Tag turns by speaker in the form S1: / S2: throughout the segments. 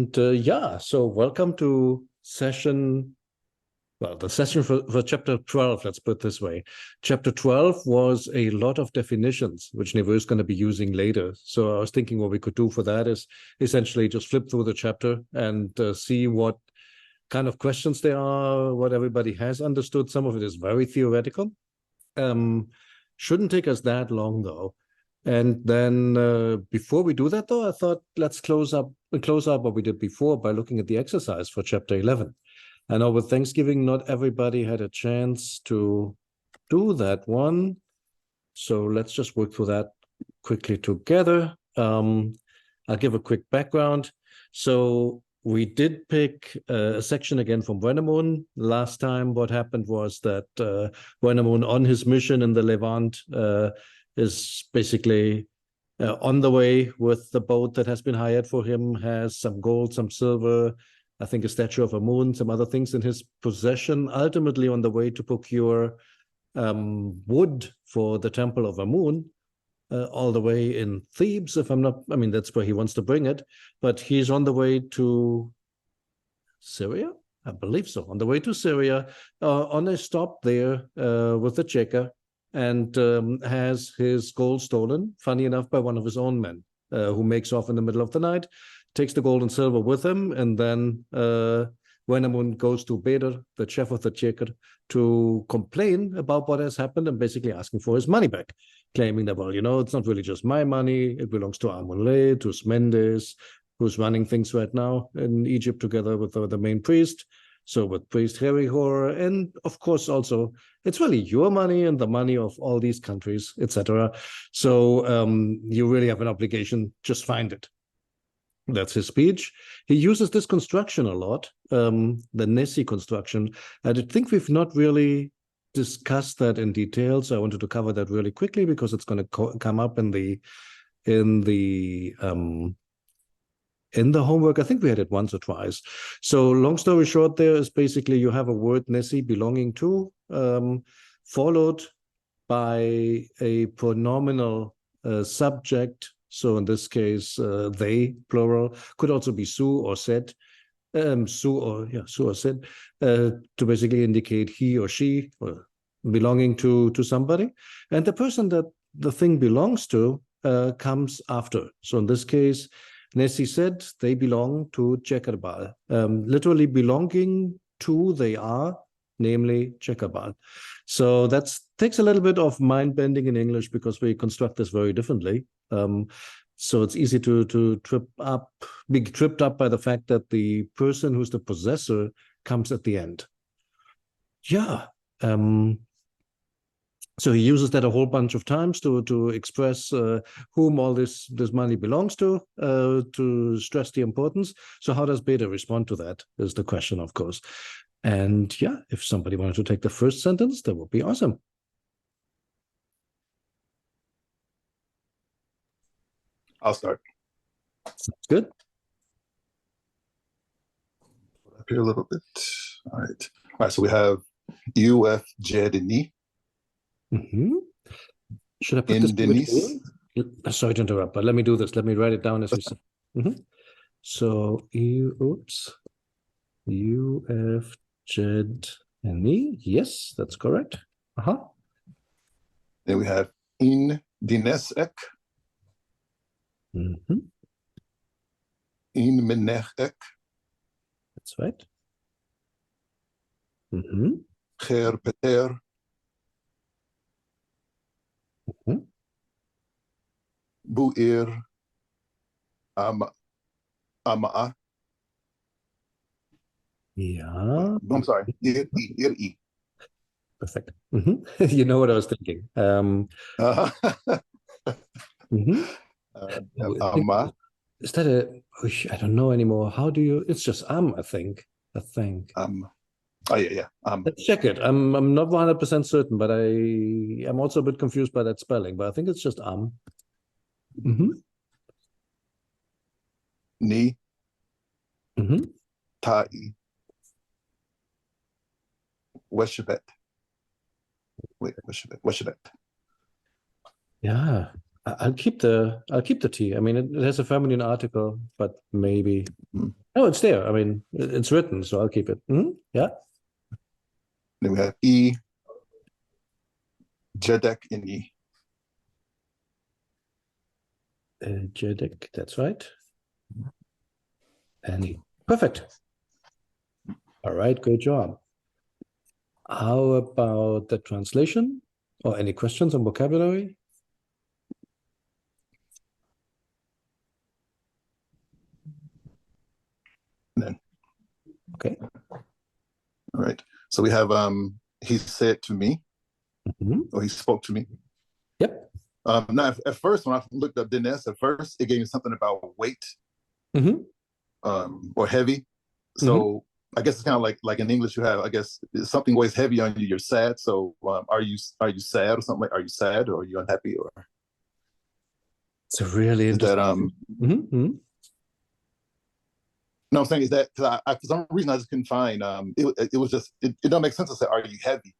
S1: And so welcome to the session for chapter 12, let's put it this way. Chapter 12 was a lot of definitions, which Neveu is going to be using later. So I was thinking what we could do for that is essentially just flip through the chapter and see what kind of questions there are, what everybody has understood. Some of it is very theoretical. Shouldn't take us that long, though. And then before we do that, though, I thought let's close up what we did before by looking at the exercise for chapter 11. I know with Thanksgiving, not everybody had a chance to do that one. So let's just work through that quickly together. I'll give a quick background. So we did pick a section again from Wenamun. Last time, what happened was that Wenamun, on his mission in the Levant, is basically on the way with the boat that has been hired for him, has some gold, some silver, I think a statue of Amun, some other things in his possession, ultimately on the way to procure wood for the temple of Amun, all the way in Thebes, that's where he wants to bring it, but he's on the way to Syria, I believe so, on the way to Syria, on a stop there with the checker, and has his gold stolen, funny enough, by one of his own men, who makes off in the middle of the night, takes the gold and silver with him, and then Wenamun goes to Beder, the chef of the checker, to complain about what has happened and basically asking for his money back, claiming that, well, it's not really just my money, it belongs to Amun-Le, to Mendes, who's running things right now in Egypt together with the main priest. So with priest Herihor, and of course also it's really your money and the money of all these countries, etc. So you really have an obligation, just find it. That's his speech. He uses this construction a lot, the Nessie construction. I think we've not really discussed that in detail, so I wanted to cover that really quickly because it's going to come up in the homework. I think we had it once or twice. So long story short, there is basically you have a word Nessie belonging to, followed by a pronominal subject. So in this case, they, plural, could also be Su or said, Su or said, to basically indicate he or she, or belonging to somebody. And the person that the thing belongs to comes after. So in this case, Nessie said they belong to Chekarbal, literally belonging to they are, namely Chekarbal. So that takes a little bit of mind bending in English because we construct this very differently. So it's easy to be tripped up by the fact that the person who's the possessor comes at the end. Yeah. So he uses that a whole bunch of times to express whom all this money belongs to stress the importance. So how does Beta respond to that is the question, of course. And yeah, if somebody wanted to take the first sentence, that would be awesome.
S2: I'll start.
S1: Sounds good.
S2: Up here a little bit. All right. So we have UF Jedini.
S1: Should I put
S2: in
S1: this
S2: Denise?
S1: Sorry to interrupt, but let me do this. Let me write it down as we say. So UF Jedini. Yes, that's correct.
S2: Then we have in Dinesek.
S1: In
S2: Menechek.
S1: That's right.
S2: Cher Peter. Bu'ir Ama'a.
S1: Yeah.
S2: I'm sorry. Ir-i.
S1: Perfect. You know what I was thinking. Is that I don't know anymore. How do you? It's just I think.
S2: Oh yeah.
S1: Let's check it. I'm not 100% certain, but I am also a bit confused by that spelling. But I think it's just
S2: Ni. Ta'i. Weshabet. Wait, Weshabet.
S1: Yeah. I'll keep the T. I mean, it has a feminine article, but maybe Oh, it's there. I mean, it's written, so I'll keep it. Yeah.
S2: Then we have E, Jedek in E.
S1: Jedek, that's right. And perfect. All right, good job. How about the translation or any questions on vocabulary?
S2: Then.
S1: Okay.
S2: All right. So we have he said to me, or he spoke to me.
S1: Yep.
S2: Now, at first, when I looked up Dennis, at first it gave me something about weight, or heavy. So I guess it's kind of like in English, you have, I guess, something weighs heavy on you. You're sad. So are you sad or something? Like, are you sad or are you unhappy or?
S1: It's a really interesting.
S2: No, I'm saying is that because I for some reason I just couldn't find. It was just it don't make sense to say, are you heavy,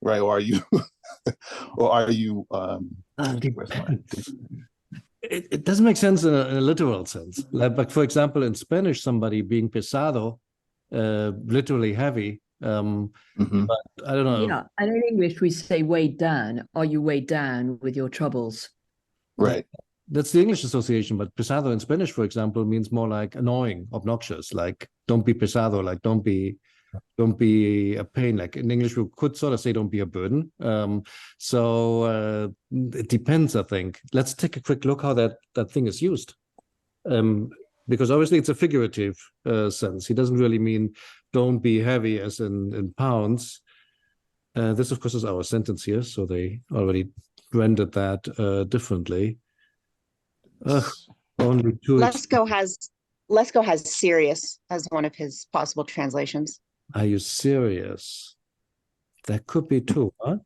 S2: right? Or are you, or are you?
S1: It doesn't make sense in a literal sense. But for example, in Spanish, somebody being pesado, literally heavy. But I don't know.
S3: Yeah, and in English we say weighed down. Are you weighed down with your troubles?
S2: Right.
S1: That's the English association, but pesado in Spanish, for example, means more like annoying, obnoxious. Like don't be pesado, like don't be a pain. Like in English, we could sort of say don't be a burden. So it depends, I think. Let's take a quick look how that thing is used. Because obviously it's a figurative sense. He doesn't really mean don't be heavy as in pounds. This, of course, is our sentence here, so they already rendered that differently. Only two.
S4: Lesko has serious as one of his possible translations.
S1: Are you serious? That could be too, huh?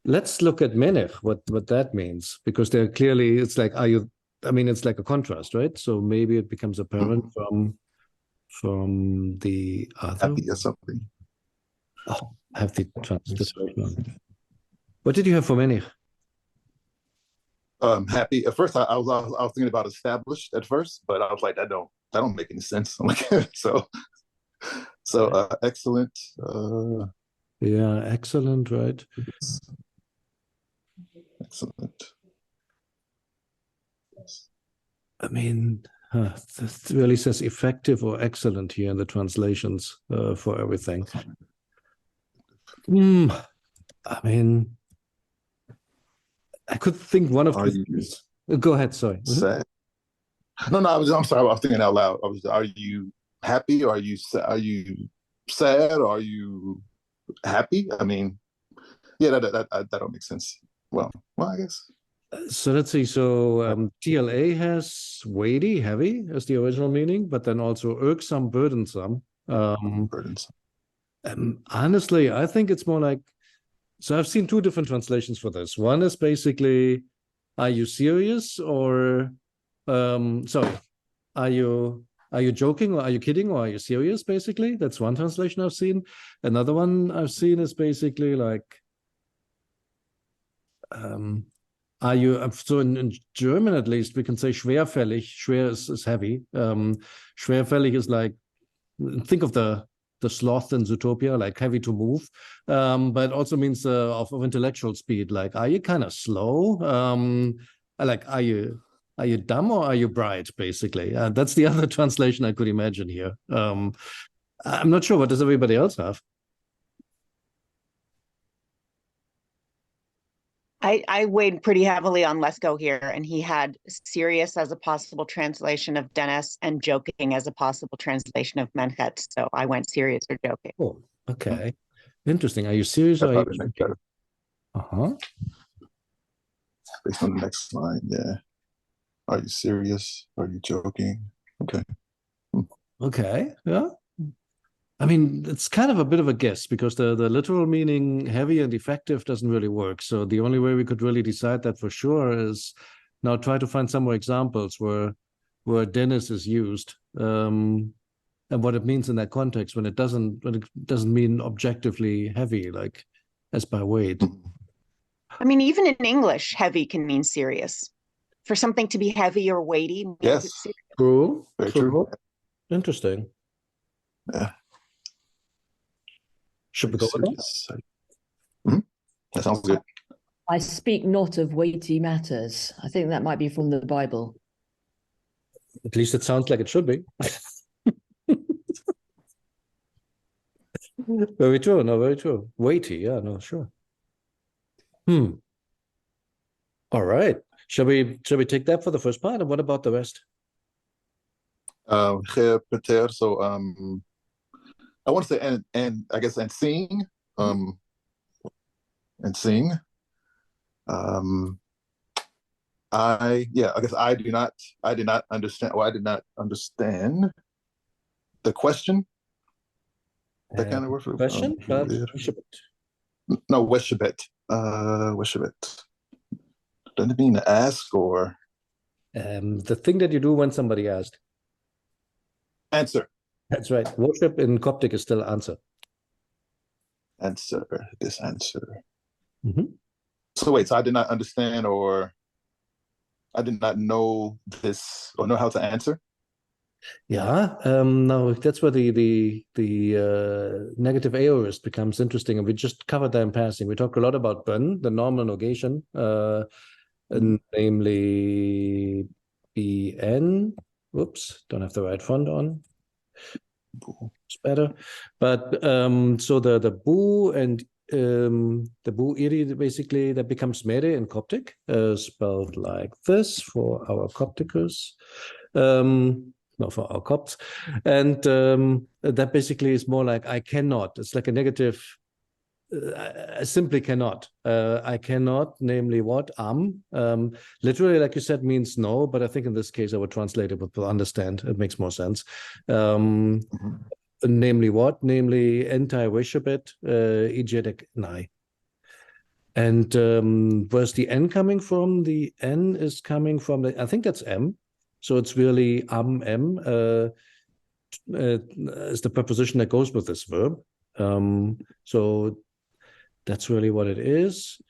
S1: Let's look at menech, what that means, because they're clearly, it's like, are you, I mean, it's like a contrast, right? So maybe it becomes apparent from the other.
S2: Happy or something.
S1: Oh, I have the translation. What did you have for menech?
S2: Happy. At first, I was thinking about established at first, but I was like, that don't make any sense. I'm like, so excellent.
S1: Yeah, excellent, right?
S2: Excellent.
S1: I mean, this really says effective or excellent here in the translations for everything. I mean, I could think one of these. Go ahead, sorry.
S2: Sad. No, I'm sorry. I was thinking out loud. Are you happy? Or are you sad? Or are you happy? I mean, yeah, that don't make sense. Well, I guess.
S1: So let's see. So TLA has weighty, heavy as the original meaning, but then also irksome, burdensome.
S2: Burdensome.
S1: Honestly, I think it's more like. So I've seen two different translations for this. One is basically, are you serious or, sorry, are you joking or are you kidding or are you serious? Basically, that's one translation I've seen. Another one I've seen is basically like, are you? So in German at least we can say schwerfällig. Schwer is heavy. Schwerfällig is like, think of the sloth in Zootopia, like heavy to move, but it also means of intellectual speed. Like, are you kind of slow? Like, are you dumb or are you bright? Basically, that's the other translation I could imagine here. I'm not sure. What does everybody else have?
S4: I weighed pretty heavily on Lesko here, and he had serious as a possible translation of Dennis and joking as a possible translation of Menchet. So I went serious or joking.
S1: Oh, okay. Interesting. Are you serious or are you joking? Uh-huh.
S2: Based on the next line, yeah. Are you serious? Are you joking? Okay.
S1: Okay, yeah. I mean, it's kind of a bit of a guess because the literal meaning heavy and effective doesn't really work. So the only way we could really decide that for sure is now try to find some more examples where Dennis is used and what it means in that context when it doesn't mean objectively heavy, like as by weight.
S4: I mean, even in English, heavy can mean serious. For something to be heavy or weighty,
S2: yes,
S1: true.
S2: very true.
S1: Interesting.
S2: Yeah.
S1: Should we go with that?
S2: Serious. Mhm. That sounds good.
S3: I speak not of weighty matters. I think that might be from the Bible.
S1: At least it sounds like it should be. Very true. No, very true. Weighty. Yeah, no, sure. All right. Shall we take that for the first part? And what about the rest?
S2: Prepare. So I want to say and I guess and seeing. And seeing. I guess I did not understand, or I did not understand the question. That kind of word for
S1: Question?
S2: no, Weshabet. Weshabet. Doesn't it mean to ask or
S1: the thing that you do when somebody asks.
S2: answer?
S1: That's right. Worship in Coptic is still answer.
S2: Answer. This answer.
S1: Mm-hmm.
S2: So wait, so I did not understand, or I did not know this, or know how to answer?
S1: Yeah, no, that's where the negative aorist becomes interesting, and we just covered that in passing. We talked a lot about bun, the normal negation, namely bn. Whoops, don't have the right font on. It's better, but so the bu and the bu iri, basically that becomes mere in Coptic, spelled like this for our Copticus. No, for our Copts. And that basically is more like I cannot. It's like a negative. I simply cannot. I cannot, namely what? Literally, like you said, means no, but I think in this case I would translate it with understand. It makes more sense. Namely what? Namely anti-wishabet, ejedic nai. And where's the N coming from? The N is coming from I think that's M. So it's really M is the preposition that goes with this verb. So that's really what it is.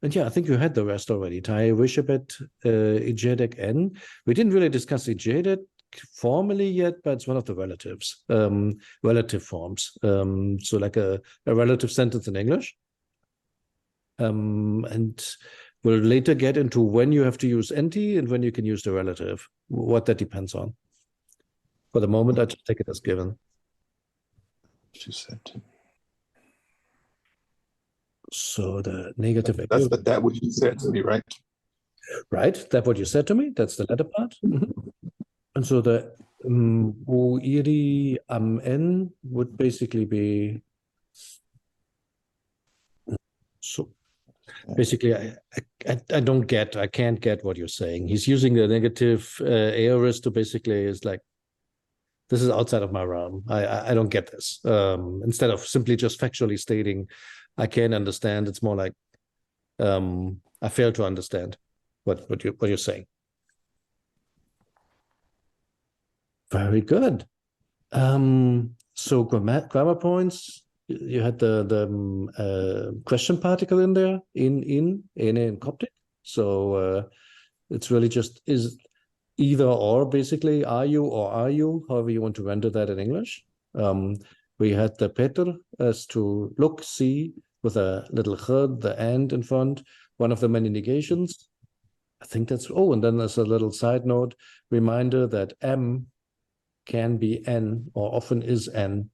S1: And yeah, I think you had the rest already. Tai wishabet, ejedic N. We didn't really discuss ejedic formally yet, but it's one of the relatives, relative forms. So like a relative sentence in English. And we'll later get into when you have to use NT and when you can use the relative, what that depends on. For the moment, I just take it as given.
S2: She said to me.
S1: So the negative.
S2: That's that what you said to me, right?
S1: Right. That's what you said to me. That's the latter part. And so the wo iri am n would basically be. So basically, I can't get what you're saying. He's using the negative aorist to basically is like, this is outside of my realm. I don't get this. Instead of simply just factually stating, I can't understand. It's more like, I fail to understand what you're saying. Very good. So grammar points. You had the question particle in there in Coptic. So it's really just is either or, basically, are you or are you, however you want to render that in English. We had the Peter as to look, see, with a little ch, the and in front, one of the many negations. I think that's, and then there's a little side note reminder that M can be N, or often is N,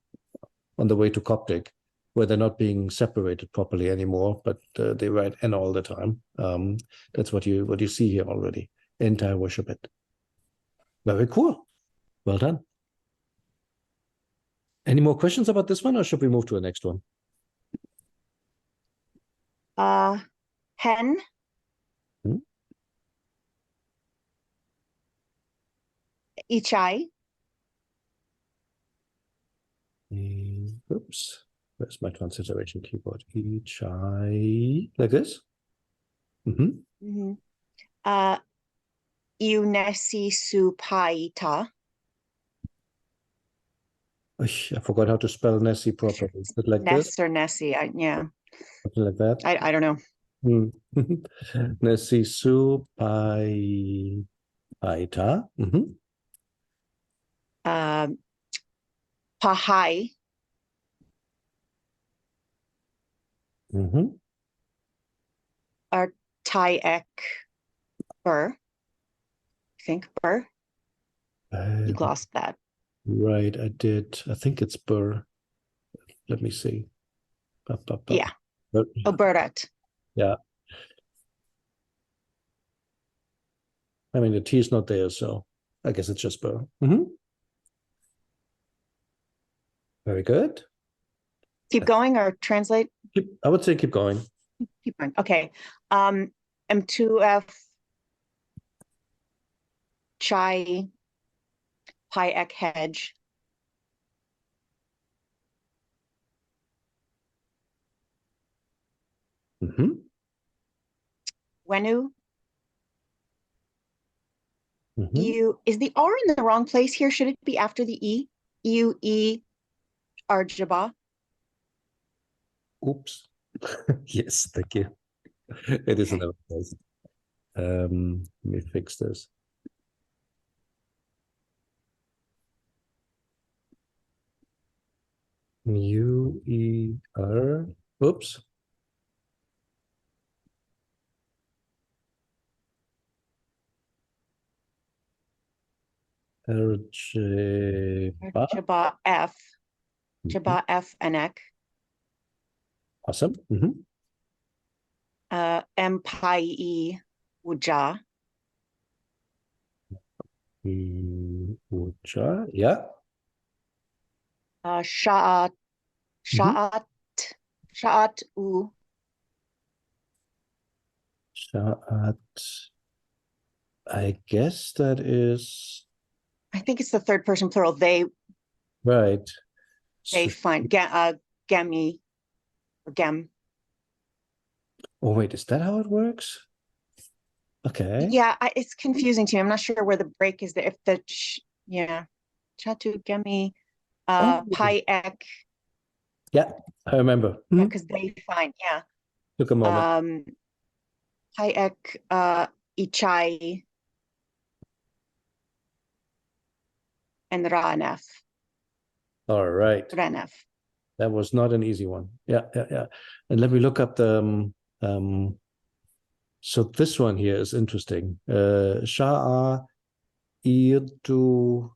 S1: on the way to Coptic, where they're not being separated properly anymore, but they write N all the time. That's what you see here already. Anti-wishabet. Very cool. Well done. Any more questions about this one, or should we move to the next one?
S4: Hen. Ichai.
S1: Oops. Where's my transliteration keyboard? Ichai. Like this?
S4: Iunesi supaita.
S1: I forgot how to spell Nessie properly. Is it like
S4: Ness
S1: this?
S4: or Nessie? Yeah.
S1: Something like that?
S4: I don't know.
S1: Nessie supaita.
S4: Pahai,
S1: Mm-hmm.
S4: or Taek Bur. I think Bur. You glossed that.
S1: Right, I did. I think it's Burr. Let me see.
S4: Yeah.
S1: But,
S4: Obertat.
S1: yeah. I mean, the T is not there, so I guess it's just Burr. Mm-hmm. Very good.
S4: Keep going or translate?
S1: I would say keep going.
S4: Keep going. Okay. M2F Chai Pi Ek Hedge.
S1: Mm-hmm.
S4: Wenu.
S1: Mm-hmm.
S4: You is the R in the wrong place here? Should it be after the E? E Arjaba.
S1: Oops. Yes, thank you. It is another place. Let me fix this. U-E-R. Oops. Arjaba.
S4: Jaba F. Jaba F Anek.
S1: Awesome. Mm-hmm.
S4: M Pi E Uja.
S1: Uja. Yeah.
S4: Sha'at Sha'at U.
S1: Sha'at. I guess that is
S4: I think it's the third person plural. They
S1: right.
S4: find Gemi or Gem.
S1: Oh, wait, is that how it works? Okay.
S4: Yeah, it's confusing to me. I'm not sure where the break is there. If the yeah, Chatu Gemi Pi Ek.
S1: Yeah, I remember.
S4: Yeah, because they find, yeah.
S1: Took a moment.
S4: Pi Ek Ichai and Ranef.
S1: All right.
S4: Ranef.
S1: That was not an easy one. Yeah. And let me look up the so this one here is interesting. Sha'a irtu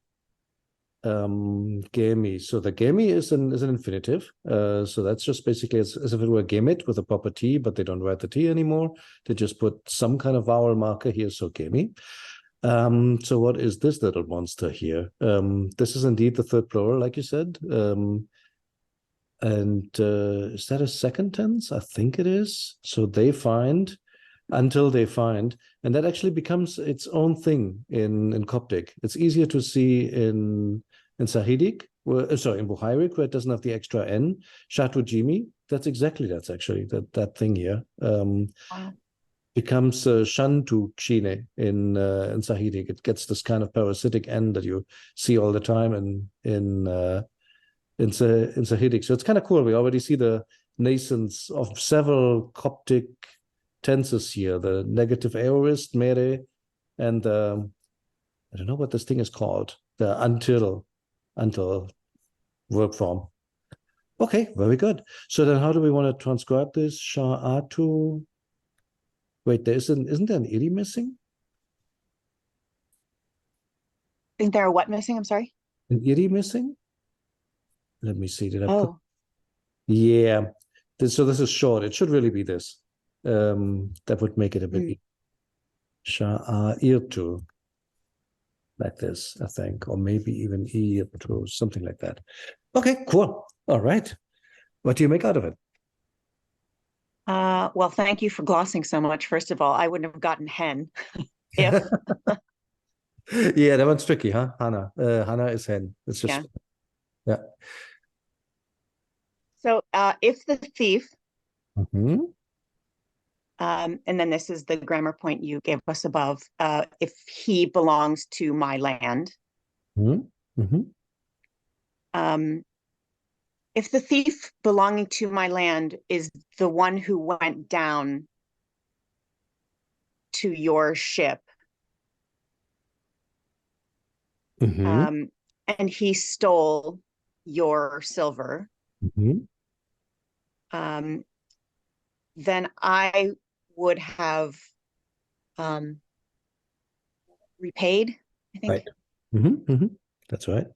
S1: gemi. So the gemi is an infinitive. So that's just basically as if it were gemit with a proper T, but they don't write the T anymore. They just put some kind of vowel marker here, so gemi. So what is this little monster here? This is indeed the third plural, like you said. And is that a second tense? I think it is. So they find, until they find, and that actually becomes its own thing in Coptic. It's easier to see in Sahidic, in Bukharic, where it doesn't have the extra N. Shatujimi, that's actually that thing here.
S4: Wow.
S1: Becomes Shantu Chine in Sahidic. It gets this kind of parasitic N that you see all the time in Sahidic. So it's kind of cool. We already see the nascence of several Coptic tenses here. The negative aorist, mere, and I don't know what this thing is called. The until verb form. Okay, very good. So then how do we want to transcribe this? Sha'atu. Wait, isn't there an iri missing?
S4: Is there a what missing? I'm sorry.
S1: An iri missing? Let me see. Did I put?
S4: Oh,
S1: Yeah. So this is short. It should really be this. That would make it a bit Sha'irtu. Like this, I think, or maybe even irtu, something like that. Okay, cool. All right. What do you make out of it?
S4: well, thank you for glossing so much. First of all, I wouldn't have gotten hen if
S1: Yeah, that one's tricky, huh? Hana. Hana is hen. It's just yeah.
S4: So if the thief,
S1: Mm-hmm.
S4: and then this is the grammar point you gave us above, if he belongs to my land,
S1: Mm-hmm.
S4: if the thief belonging to my land is the one who went down to your ship,
S1: Mm-hmm.
S4: and he stole your silver,
S1: Mhm.
S4: then I would have repaid, I think.
S1: Right. Mm-hmm. That's right.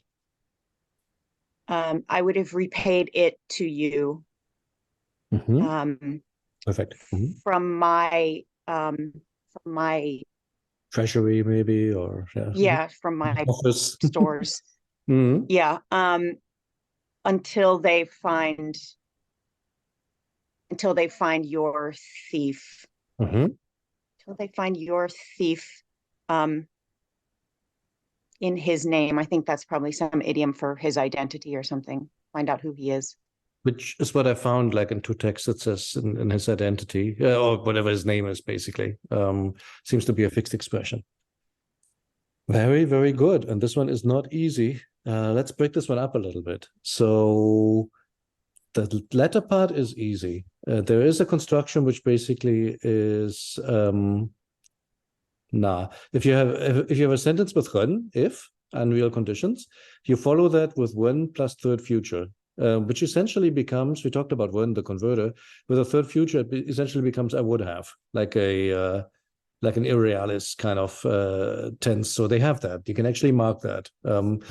S4: I would have repaid it to you
S1: Perfect.
S4: from my
S1: Treasury, maybe, or
S4: from my
S1: office.
S4: stores.
S1: Mhm.
S4: Yeah. Until they find your thief.
S1: Mhm.
S4: Until they find your thief in his name. I think that's probably some idiom for his identity or something. Find out who he is.
S1: Which is what I found, like in two texts, it says in his identity, or whatever his name is, basically. Seems to be a fixed expression. Very, very good. And this one is not easy. Let's break this one up a little bit. So the latter part is easy. There is a construction which basically is if you have a sentence with when, if, unreal conditions, you follow that with when plus third future, which essentially becomes, we talked about when, the converter, with a third future, it essentially becomes I would have, like an irrealis kind of tense. So they have that. You can actually mark that. And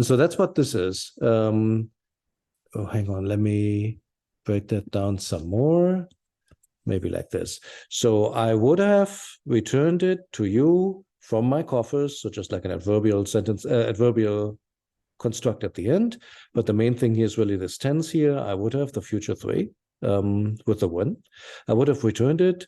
S1: so that's what this is. Oh, hang on. Let me break that down some more. Maybe like this. So I would have returned it to you from my coffers. So just like an adverbial sentence, adverbial construct at the end. But the main thing here is really this tense here. I would have the future three with the one. I would have returned it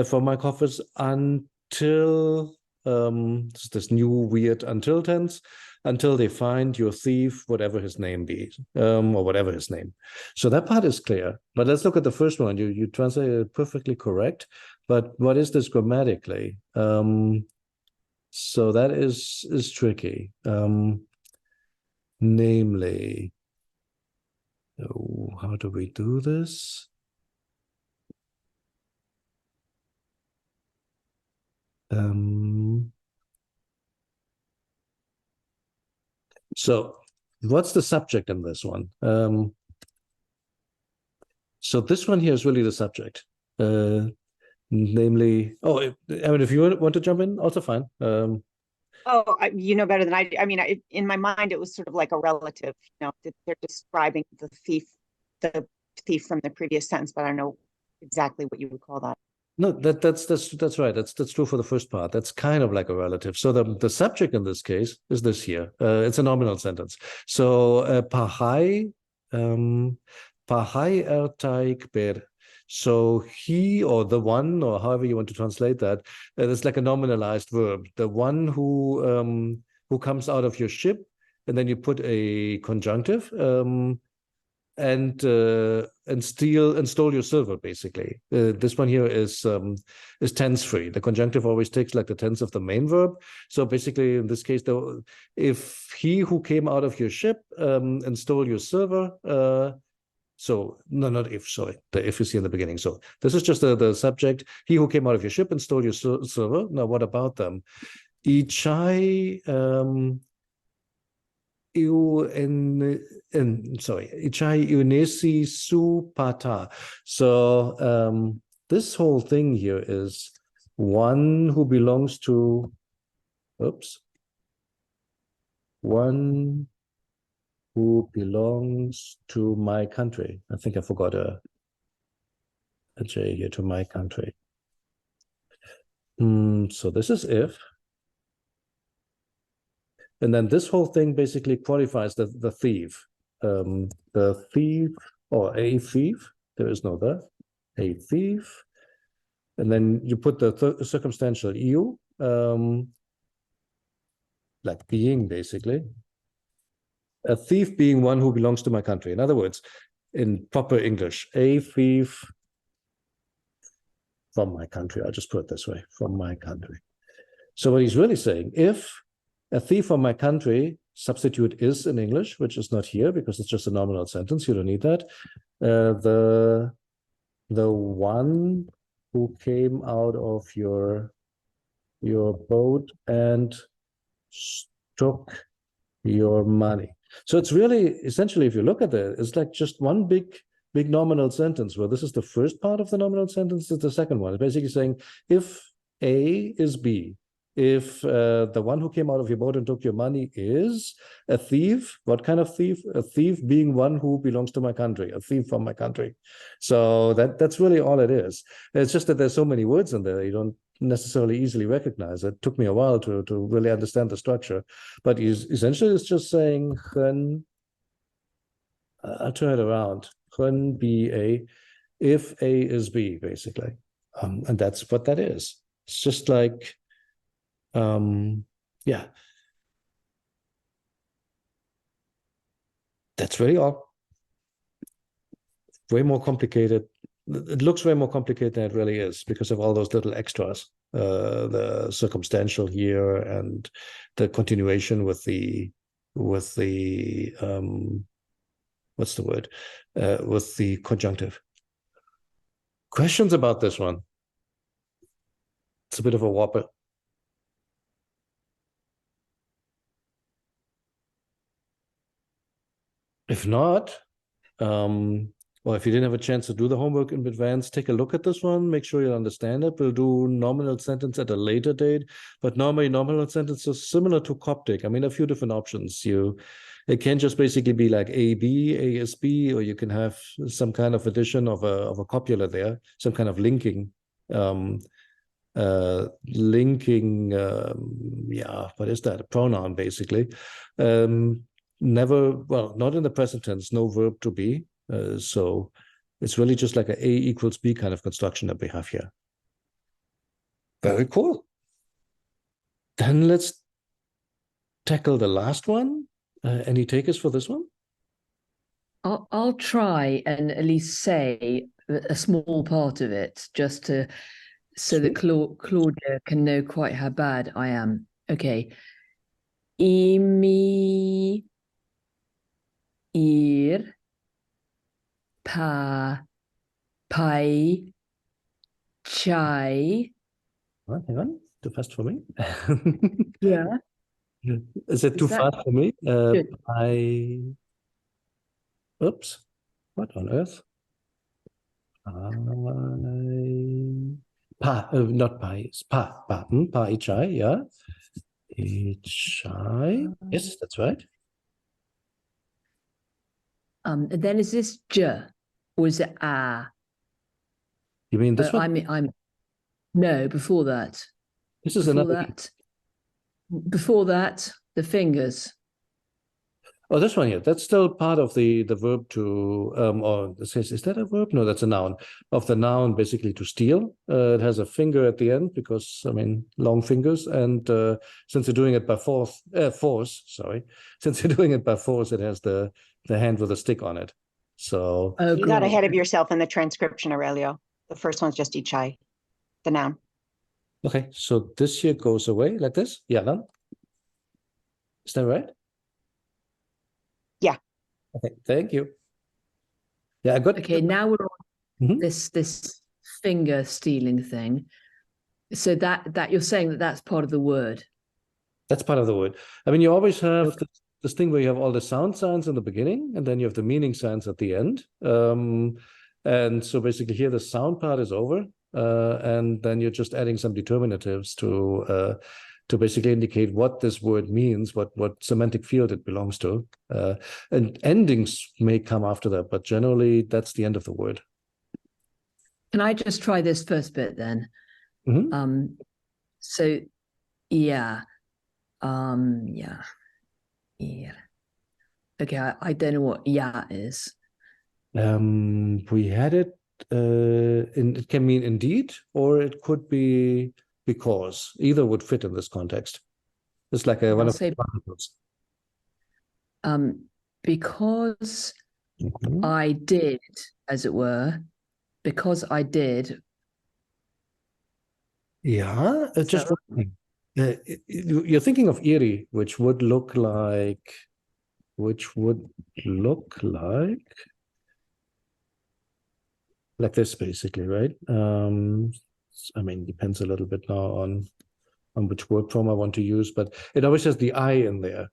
S1: from my coffers until this new weird until tense, until they find your thief, whatever his name be, or whatever his name. So that part is clear. But let's look at the first one. You translated it perfectly correct. But what is this grammatically? So that is tricky. Namely, how do we do this? So what's the subject in this one? So this one here is really the subject. Namely, I mean, if you want to jump in, also fine.
S4: You know better than I do. I mean, in my mind, it was sort of like a relative. They're describing the thief from the previous sentence, but I don't know exactly what you would call that.
S1: No, that's right. That's true for the first part. That's kind of like a relative. So the subject in this case is this here. It's a nominal sentence. So pahai ertaik ber. So he or the one, or however you want to translate that, it's like a nominalized verb. The one who comes out of your ship, and then you put a conjunctive. And stole your silver, basically. This one here is tense free. The conjunctive always takes like the tense of the main verb. So basically, in this case, though, if he who came out of your ship and stole your silver, so no, not if, sorry, the if is here in the beginning. So this is just the subject. He who came out of your ship and stole your silver. Now, what about them? Ichai Ichai Unesi Supata. So this whole thing here is one who belongs to, one who belongs to my country. I think I forgot a J here, to my country. So this is if. And then this whole thing basically qualifies the thief. The thief, or a thief, there is no the, a thief. And then you put the circumstantial eu, like being, basically. A thief being one who belongs to my country. In other words, in proper English, a thief from my country. I'll just put it this way, from my country. So what he's really saying, if a thief from my country, substitute is in English, which is not here because it's just a nominal sentence. You don't need that. The one who came out of your boat and took your money. So it's really, essentially, if you look at it, it's like just one big nominal sentence where this is the first part of the nominal sentence, is the second one. It's basically saying, if A is B, if the one who came out of your boat and took your money is a thief, what kind of thief? A thief being one who belongs to my country, a thief from my country. So that's really all it is. It's just that there's so many words in there, you don't necessarily easily recognize. It took me a while to really understand the structure. But essentially, it's just saying, I'll turn it around. When B A, if A is B, basically. And that's what that is. It's just like, yeah. That's really all. Way more complicated. It looks way more complicated than it really is because of all those little extras. The circumstantial here and the continuation with the what's the word? With the conjunctive. Questions about this one? It's a bit of a whopper. If not, or if you didn't have a chance to do the homework in advance, take a look at this one, make sure you understand it. We'll do nominal sentence at a later date, but normally nominal sentence is similar to Coptic. I mean, a few different options. It can just basically be like A, B, A is B, or you can have some kind of addition of a copula there, some kind of linking. Yeah, what is that? A pronoun, basically. Never, well, not in the present tense, no verb to be. So it's really just like a equals B kind of construction that we have here. Very cool. Then let's tackle the last one. Any takers for this one?
S3: I'll try and at least say a small part of it, just to so that Claudia can know quite how bad I am. Okay. Imi ir pa pai chai.
S1: Oh, hang on, too fast for me.
S3: Yeah.
S1: Is it too fast for me? Oops, what on earth? Not pi, it's pa, ichai, yeah. Ichai, yes, that's right.
S3: And then is this j or is it a?
S1: You mean this one?
S3: I'm no, before that.
S1: This is
S3: before
S1: another.
S3: that. Before that, the fingers.
S1: Oh, this one here. That's still part of the verb to, or it says, is that a verb? No, that's a noun. Of the noun, basically to steal. It has a finger at the end because, I mean, long fingers. And since you're doing it by force, since you're doing it by force, it has the hand with a stick on it. So
S4: you got ahead of yourself in the transcription, Aurelio. The first one's just ichai, the noun.
S1: Okay, so this here goes away like this. Yeah, then. Is that right?
S4: Yeah.
S1: Okay, thank you. Yeah, I got.
S3: Okay, now we're on this finger stealing thing. So that you're saying that's part of the word.
S1: That's part of the word. I mean, you always have this thing where you have all the sound signs in the beginning, and then you have the meaning signs at the end. And so basically here the sound part is over, and then you're just adding some determinatives to basically indicate what this word means, what semantic field it belongs to. And endings may come after that, but generally that's the end of the word.
S3: Can I just try this first bit then? So yeah. Yeah. Okay, I don't know what yeah is.
S1: We had it it can mean indeed, or it could be because. Either would fit in this context. It's like one of the particles.
S3: Because I did, as it were, because I did.
S1: Yeah, just you're thinking of Erie, which would look like this, basically, right? I mean, depends a little bit now on which word form I want to use, but it always has the I in there.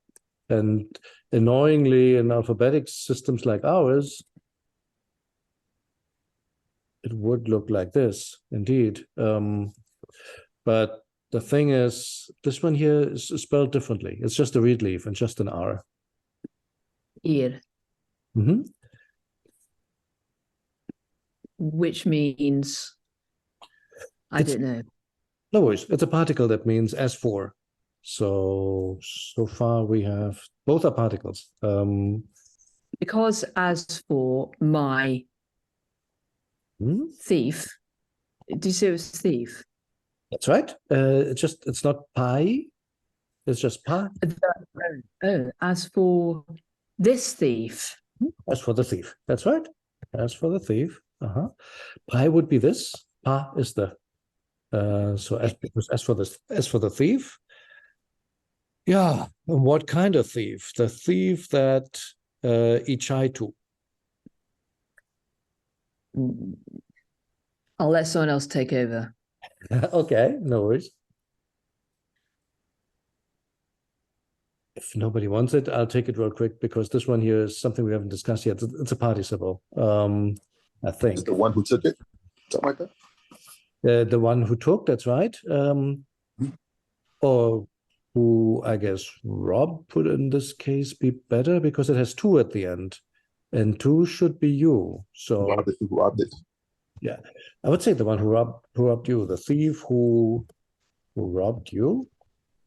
S1: And annoyingly, in alphabetic systems like ours, it would look like this, indeed. But the thing is, this one here is spelled differently. It's just a reed leaf and just an R.
S3: Ir, which means, I don't know.
S1: No worries. It's a particle that means as for. So far we have, both are particles.
S3: Because as for my thief, did you say it was thief?
S1: That's right. It's not pi. It's just pa.
S3: Oh, as for this thief.
S1: As for the thief. That's right. As for the thief. Pi would be this. Pa is the. So as for the thief. Yeah. And what kind of thief? The thief that Ichai to.
S3: I'll let someone else take over.
S1: Okay, no worries. If nobody wants it, I'll take it real quick because this one here is something we haven't discussed yet. It's a participle, I think.
S2: Is the one who took it? Something like that?
S1: The one who took, that's right. Or who, I guess, Rob would in this case be better because it has two at the end. And two should be you. So
S2: Who robbed it.
S1: Yeah, I would say the one who robbed you, the thief who robbed you,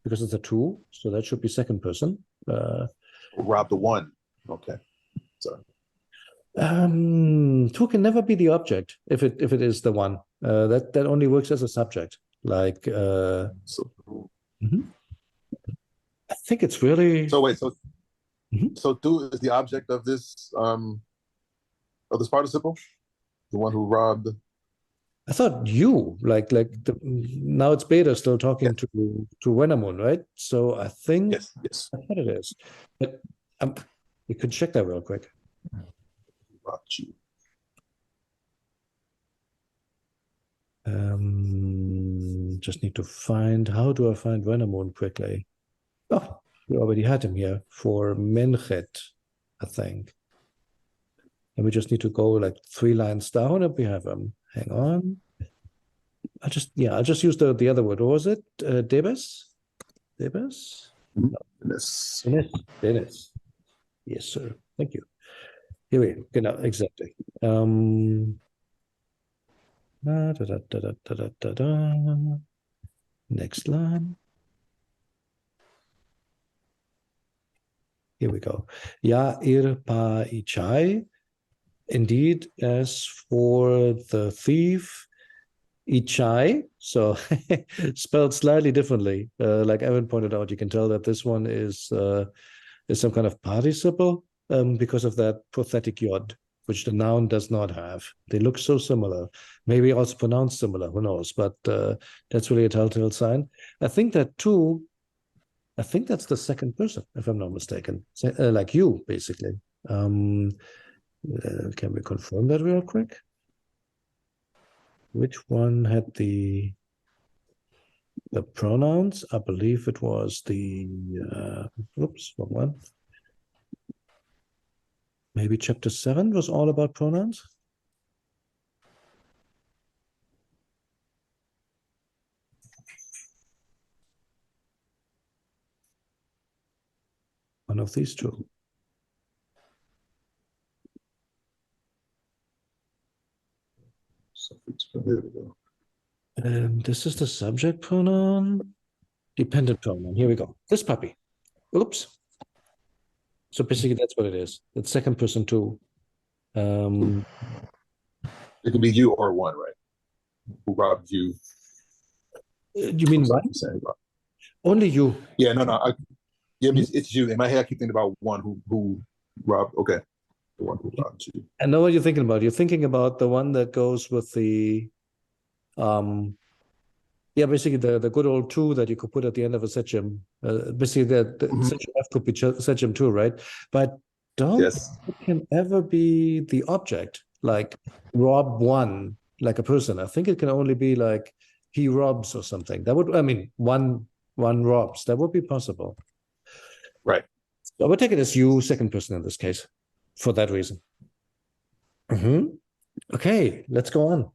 S1: because it's a two, so that should be second person.
S2: Who robbed the one. Okay. Sorry.
S1: Two can never be the object if it is the one. That only works as a subject. Like I think it's really.
S2: So wait, so two is the object of this participle? The one who robbed.
S1: I thought you now it's Beta still talking to Wenamun, right? So I think
S2: yes,
S1: that's what it is. But we could check that real quick.
S2: Robbed you.
S1: Just need to find. How do I find Wenamun quickly? Oh, we already had him here for Menchet, I think. And we just need to go like 3 lines down and we have him. Hang on. I'll just use the other word. What was it? Debes? Debes? No. Dennis. Yes, sir. Thank you. Here we go. Genau, exactly. Next line. Here we go. Ja, ir pa ichai. Indeed, as for the thief, Ichai, so spelled slightly differently. Like Evan pointed out, you can tell that this one is some kind of participle because of that pathetic yod, which the noun does not have. They look so similar, maybe also pronounced similar, who knows? But that's really a telltale sign. I think that's the second person, if I'm not mistaken, like you, basically. Can we confirm that real quick? Which one had the pronouns? I believe it was the oops, wrong one. Maybe chapter 7 was all about pronouns. One of these two. This is the subject pronoun, dependent pronoun. Here we go. This puppy. Oops. So basically, that's what it is. It's second person too.
S2: It could be you or one, right? Who robbed you?
S1: You mean what? Only you.
S2: Yeah, no. It's you. In my head, I keep thinking about one who robbed. Okay, the one who robbed you.
S1: I know what you're thinking about. You're thinking about the one that goes with the, basically the good old two that you could put at the end of a sechim. Basically, the sechim F could be sechim too, right? But don't think it can ever be the object, like rob one, like a person. I think it can only be like he robs or something. That would, one robs. That would be possible.
S2: Right.
S1: I would take it as you, second person in this case, for that reason. Okay, let's go on.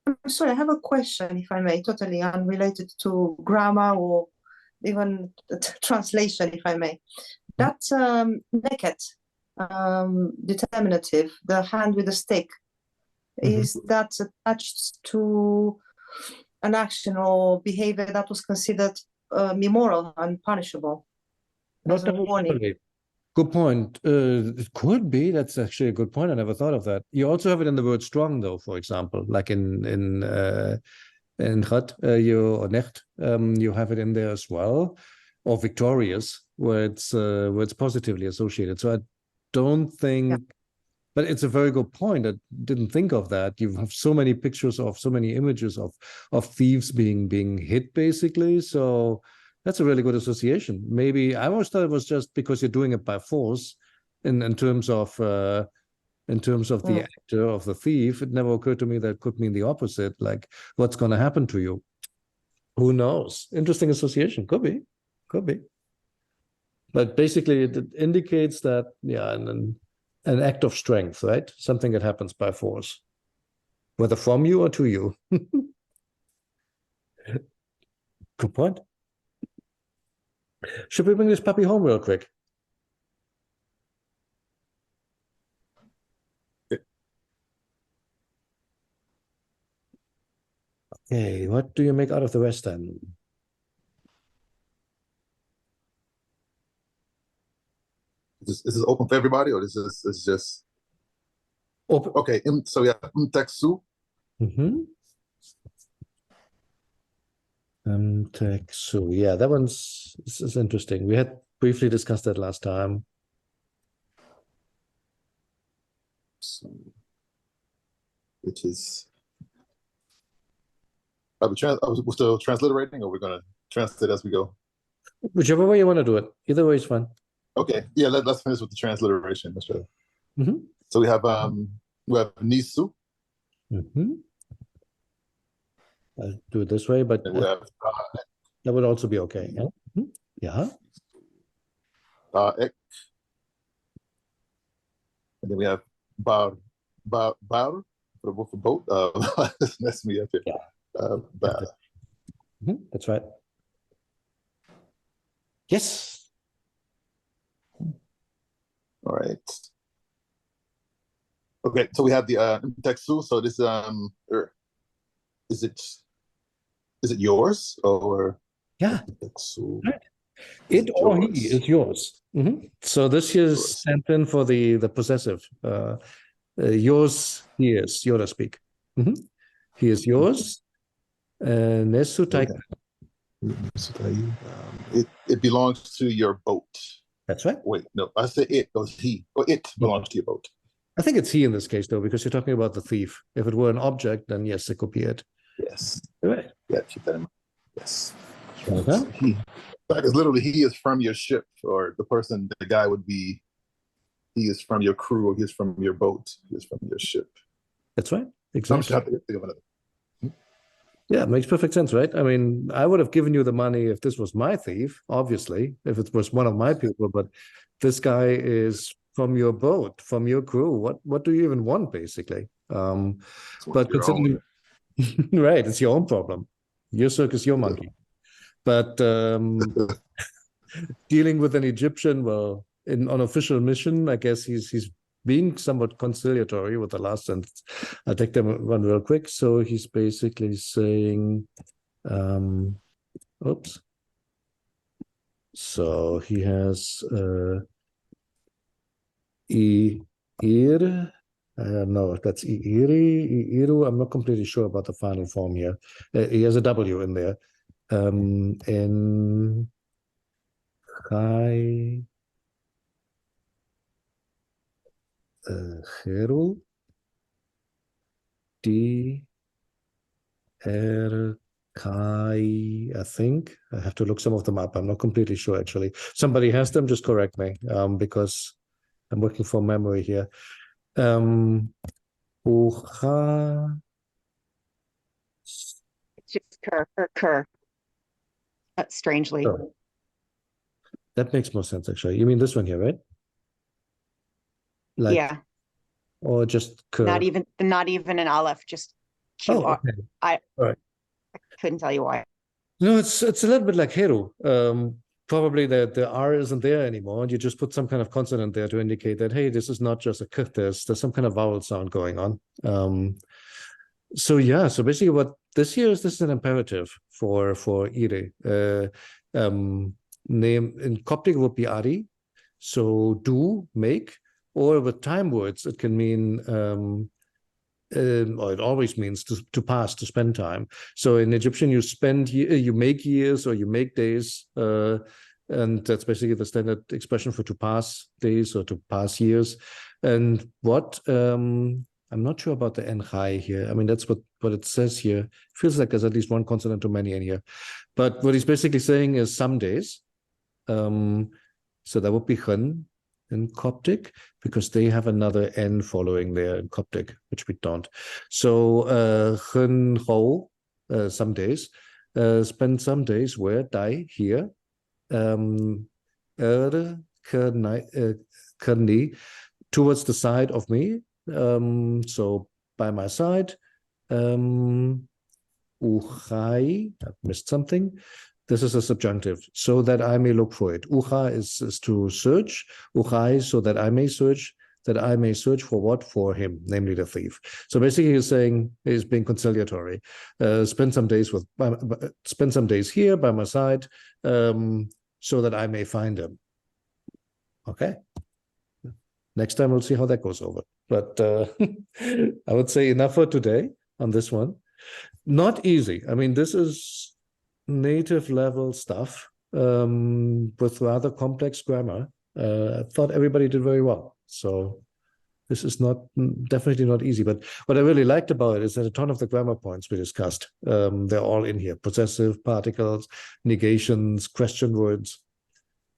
S5: I'm sorry, I have a question, if I may, totally unrelated to grammar or even translation, if I may. That naked determinative, the hand with the stick, is that attached to an action or behavior that was considered immoral and punishable as a warning?
S1: Necessarily. Good point. It could be. That's actually a good point. I never thought of that. You also have it in the word strong, though, for example, like in Gat, or Necht, you have it in there as well, or victorious, where it's positively associated. So I don't think, but it's a very good point. I didn't think of that. You have so many pictures of so many images of thieves being hit, basically. So that's a really good association. Maybe I always thought it was just because you're doing it by force, in terms of the actor of the thief. It never occurred to me that it could mean the opposite. Like, what's going to happen to you? Who knows? Interesting association. Could be. But basically, it indicates that, yeah, an act of strength, right? Something that happens by force, whether from you or to you. Good point. Should we bring this puppy home real quick? Okay, what do you make out of the rest then?
S2: Is this open for everybody, or this is just
S1: open?
S2: Okay, so yeah, Teksu.
S1: Teksu. Yeah, this is interesting. We had briefly discussed that last time.
S2: So, which is are we still transliterating, or we're gonna translate as we go?
S1: Whichever way you want to do it. Either way is fine.
S2: Okay, yeah, let's finish with the transliteration. Let's try. So we have Nisu.
S1: I'll do it this way, but
S2: we have
S1: that would also be okay. Yeah.
S2: Ek. And then we have Bar for boat. That's messing me up here.
S1: Yeah. That's right. Yes.
S2: All right. Okay, so we have the Teksu. So this is it yours, or
S1: yeah?
S2: Right.
S1: It or he is yours. So this is sent in for the possessive. Yours, he is, so to speak. He is yours. Nesutai.
S2: It belongs to your boat.
S1: That's right.
S2: Wait, no, I said it. Or he. Or it belongs to your boat.
S1: I think it's he in this case, though, because you're talking about the thief. If it were an object, then yes, it could be it.
S2: Yes.
S1: Right.
S2: Yeah, keep that in mind. Yes. He. Because literally, he is from your ship, or the guy would be, he is from your crew, or he is from your boat, he is from your ship.
S1: That's right. Exactly.
S2: I'm think of another.
S1: Yeah, it makes perfect sense, right? I mean, I would have given you the money if this was my thief, obviously, if it was one of my people, but this guy is from your boat, from your crew. What do you even want, basically? But considering, right, it's your own problem. Your circus, your monkey. But dealing with an Egyptian, well, on official mission, I guess he's being somewhat conciliatory with the last sentence. I'll take them one real quick. So he's basically saying, oops. So he has no, that's Iru. I'm not completely sure about the final form here. He has a W in there. In Chai Herul D R Kai, I think. I have to look some of them up. I'm not completely sure, actually. Somebody has them, just correct me, because I'm working from memory here. Ucha
S4: just cur or cur. Strangely.
S1: Oh, that makes more sense, actually. You mean this one here, right? Like,
S4: Yeah.
S1: or just cur?
S4: Not even an aleph, just Q.
S1: Oh, okay.
S4: I
S1: All right.
S4: couldn't tell you why.
S1: No, it's a little bit like Heru. Probably the R isn't there anymore, and you just put some kind of consonant there to indicate that, hey, this is not just a k, there's some kind of vowel sound going on. So yeah, so basically what this is an imperative for ire. Name in Coptic would be ari, so do, make, or with time words it can mean or it always means to pass, to spend time. So in Egyptian, you make years or you make days, and that's basically the standard expression for to pass days or to pass years. And what I'm not sure about the enchai here. I mean, that's what it says here. Feels like there's at least one consonant too many in here. But what he's basically saying is some days. So that would be chen in Coptic, because they have another N following there in Coptic, which we don't. So chen ho, some days, spend some days where die here, kerni, towards the side of me, so by my side, uchai, I've missed something. This is a subjunctive, so that I may look for it. Ucha is to search. Uchai, so that I may search. That I may search for what? For him, namely the thief. So basically, he's saying he's being conciliatory. Spend some days here by my side, so that I may find him. Okay. Next time we'll see how that goes over. But I would say enough for today on this one. Not easy. I mean, this is native level stuff with rather complex grammar. I thought everybody did very well. So this is definitely not easy. But what I really liked about it is that a ton of the grammar points we discussed, they're all in here. Possessive, particles, negations, question words.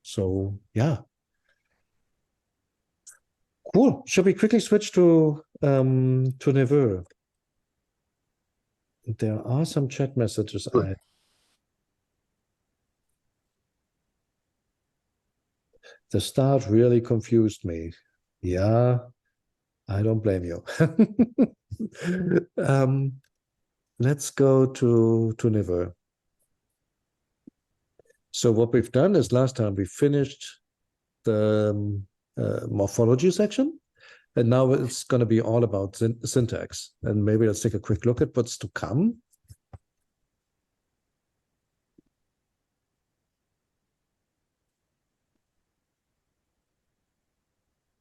S1: So yeah. Cool. Shall we quickly switch to Neveu? There are some chat messages. The start really confused me. Yeah, I don't blame you. Let's go to Neveu. So what we've done is last time we finished the morphology section, and now it's going to be all about syntax. And maybe let's take a quick look at what's to come.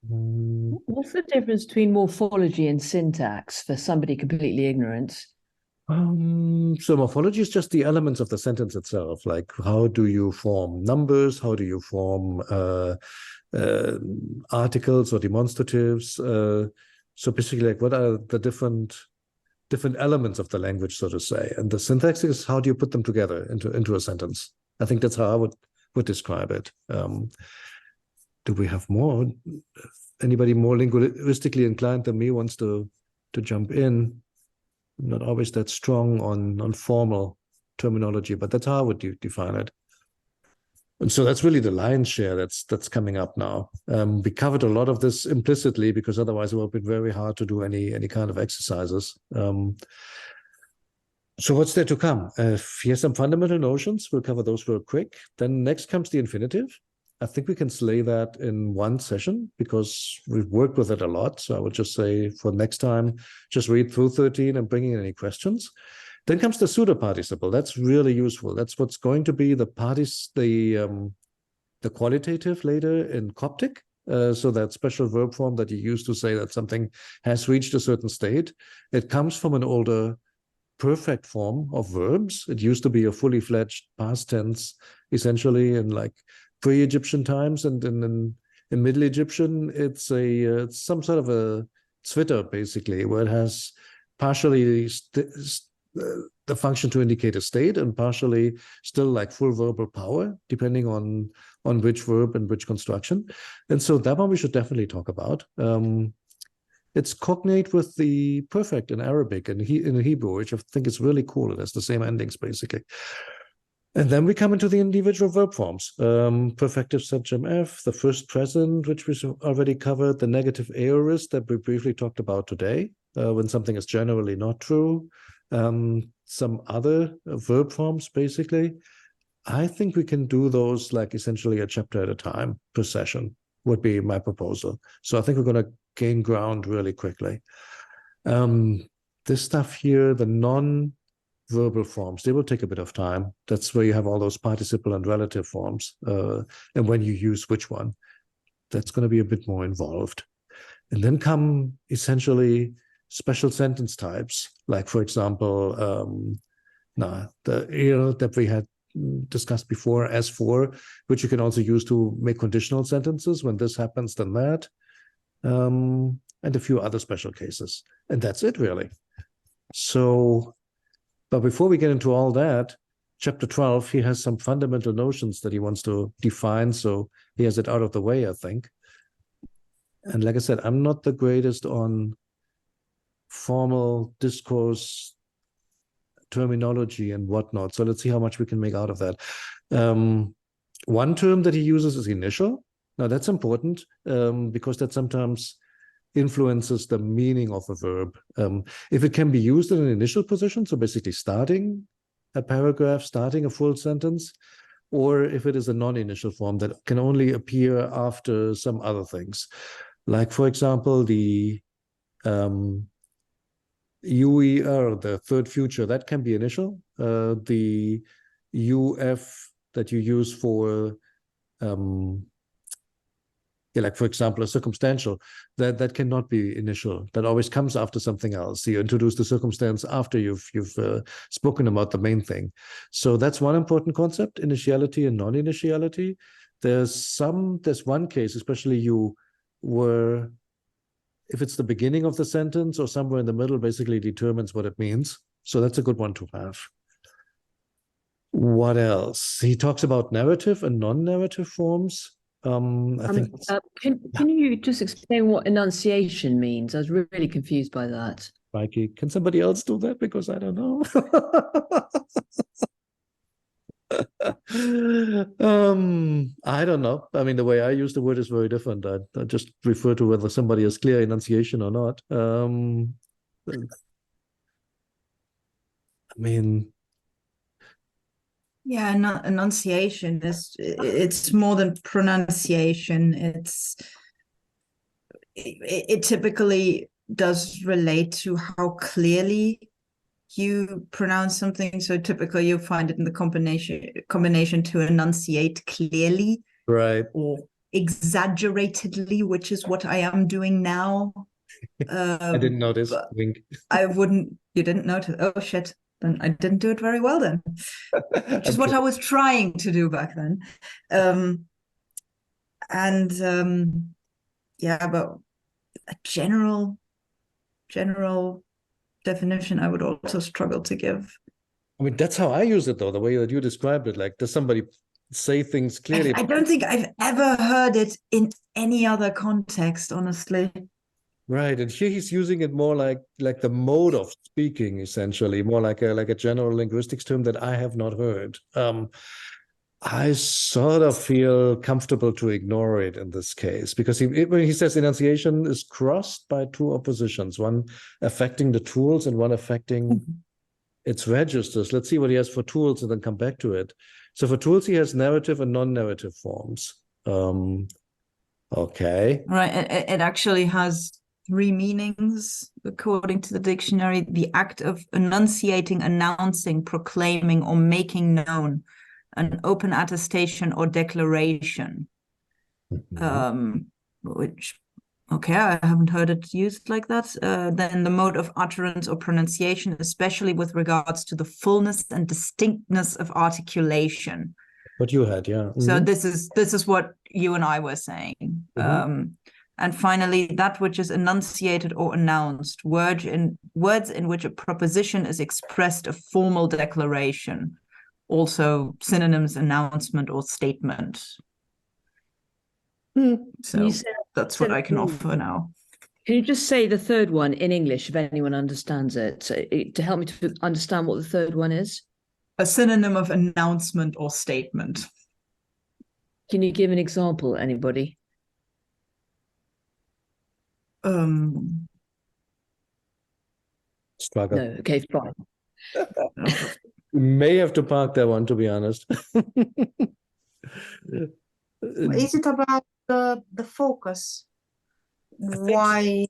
S3: What's the difference between morphology and syntax for somebody completely ignorant?
S1: So morphology is just the elements of the sentence itself. Like, how do you form numbers? How do you form articles or demonstratives? So basically, like, what are the different elements of the language, so to say? And the syntax is how do you put them together into a sentence? I think that's how I would describe it. Do we have more? Anybody more linguistically inclined than me wants to jump in? I'm not always that strong on formal terminology, but that's how I would define it. And so that's really the lion's share that's coming up now. We covered a lot of this implicitly because otherwise it would have been very hard to do any kind of exercises. So what's there to come? Here's some fundamental notions. We'll cover those real quick. Then next comes the infinitive. I think we can slay that in one session because we've worked with it a lot. So I would just say for next time, just read through 13 and bring in any questions. Then comes the pseudo participle. That's really useful. That's what's going to be the qualitative later in Coptic. So that special verb form that you use to say that something has reached a certain state. It comes from an older perfect form of verbs. It used to be a fully fledged past tense, essentially in like pre-Egyptian times, and in Middle Egyptian, it's some sort of a zwitter, basically, where it has partially the function to indicate a state and partially still like full verbal power, depending on which verb and which construction. And so that one we should definitely talk about. It's cognate with the perfect in Arabic and in Hebrew, which I think is really cool. It has the same endings, basically. And then we come into the individual verb forms. Perfective subject F, the first present, which we already covered, the negative aorist that we briefly talked about today, when something is generally not true. Some other verb forms, basically. I think we can do those like essentially a chapter at a time per session would be my proposal. So I think we're going to gain ground really quickly. This stuff here, the non-verbal forms, they will take a bit of time. That's where you have all those participle and relative forms. And when you use which one, that's going to be a bit more involved. And then come essentially special sentence types, like, for example, that we had discussed before, S4, which you can also use to make conditional sentences. When this happens, then that. And a few other special cases. And that's it, really. So, but before we get into all that, chapter 12, he has some fundamental notions that he wants to define. So he has it out of the way, I think. And like I said, I'm not the greatest on formal discourse terminology and whatnot. So let's see how much we can make out of that. One term that he uses is initial. Now that's important because that sometimes influences the meaning of a verb. If it can be used in an initial position, so basically starting a paragraph, starting a full sentence, or if it is a non-initial form that can only appear after some other things. Like, for example, the UER, the third future, that can be initial. The UF that you use for, like, for example, a circumstantial, that cannot be initial. That always comes after something else. You introduce the circumstance after you've spoken about the main thing. So that's one important concept, initiality and non-initiality. There's one case, especially if it's the beginning of the sentence or somewhere in the middle, basically determines what it means. So that's a good one to have. What else? He talks about narrative and non-narrative forms. I think.
S3: Can you just explain what enunciation means? I was really confused by that.
S1: Mikey, can somebody else do that? Because I don't know. I don't know. I mean, the way I use the word is very different. I just refer to whether somebody has clear enunciation or not. I mean,
S6: yeah, enunciation it's more than pronunciation. It typically does relate to how clearly you pronounce something. So typically you find it in the combination to enunciate clearly,
S1: right,
S6: or exaggeratedly, which is what I am doing now.
S1: I didn't notice. Wink.
S6: You didn't notice. Oh shit, then I didn't do it very well then, which is what I was trying to do back then. Yeah, but a general definition I would also struggle to give.
S1: I mean, that's how I use it, though, the way that you described it. Like, does somebody say things clearly?
S6: I don't think I've ever heard it in any other context, honestly.
S1: Right, and here he's using it more like the mode of speaking, essentially, more like a general linguistics term that I have not heard. I sort of feel comfortable to ignore it in this case, because when he says enunciation is crossed by two oppositions, one affecting the tools and one affecting its registers. Let's see what he has for tools and then come back to it. So for tools, he has narrative and non-narrative forms. Okay.
S6: Right, it actually has 3 meanings, according to the dictionary: the act of enunciating, announcing, proclaiming, or making known, an open attestation or declaration. Which, okay, I haven't heard it used like that. Then the mode of utterance or pronunciation, especially with regards to the fullness and distinctness of articulation.
S1: What you had, yeah.
S6: So this is what you and I were saying. And finally, that which is enunciated or announced, words in which a proposition is expressed, a formal declaration. Also synonyms, announcement or statement. So that's what I can offer now.
S3: Can you just say the third one in English if anyone understands it, to help me to understand what the third one is?
S6: A synonym of announcement or statement.
S3: Can you give an example, anybody?
S1: Struggle.
S3: No, okay, fine.
S1: May have to park that one, to be honest.
S5: Is it about the focus? Why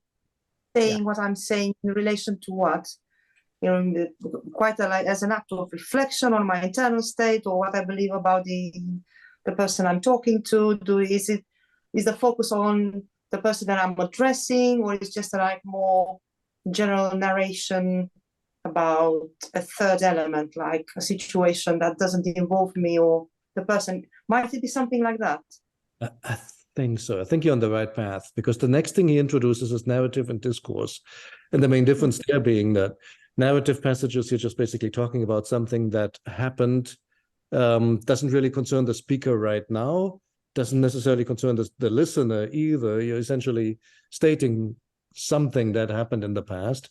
S5: saying what I'm saying in relation to what? You know, quite like as an act of reflection on my internal state or what I believe about the person I'm talking to. Is the focus on the person that I'm addressing, or is just like more general narration about a third element, like a situation that doesn't involve me or the person? Might it be something like that?
S1: I think so. I think you're on the right path, because the next thing he introduces is narrative and discourse. And the main difference there being that narrative passages, you're just basically talking about something that happened, doesn't really concern the speaker right now, doesn't necessarily concern the listener either. You're essentially stating something that happened in the past.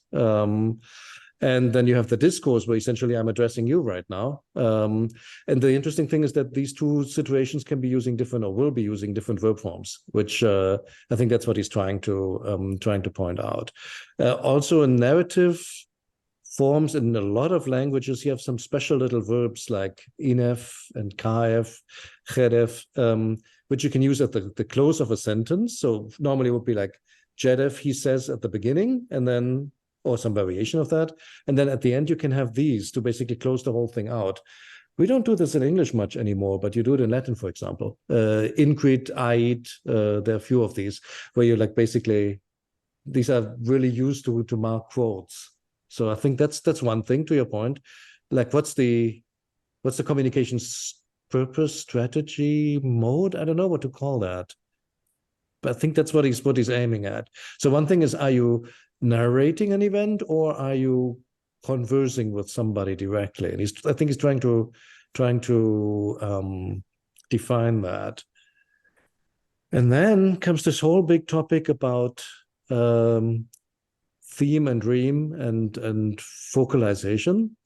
S1: And then you have the discourse where essentially I'm addressing you right now. And the interesting thing is that these two situations can be using different, or will be using different verb forms, which I think that's what he's trying to point out. Also, in narrative forms, in a lot of languages, you have some special little verbs like inef and kaef, cheref, which you can use at the close of a sentence. So normally it would be like jedef, he says at the beginning, and then, or some variation of that. And then at the end, you can have these to basically close the whole thing out. We don't do this in English much anymore, but you do it in Latin, for example. Incrit, ait, there are a few of these where you like basically, these are really used to mark quotes. So I think that's one thing, to your point. Like what's the communication purpose, strategy, mode? I don't know what to call that. But I think that's what he's aiming at. So one thing is, are you narrating an event, or are you conversing with somebody directly? And I think he's trying to define that. And then comes this whole big topic about theme and dream and focalization.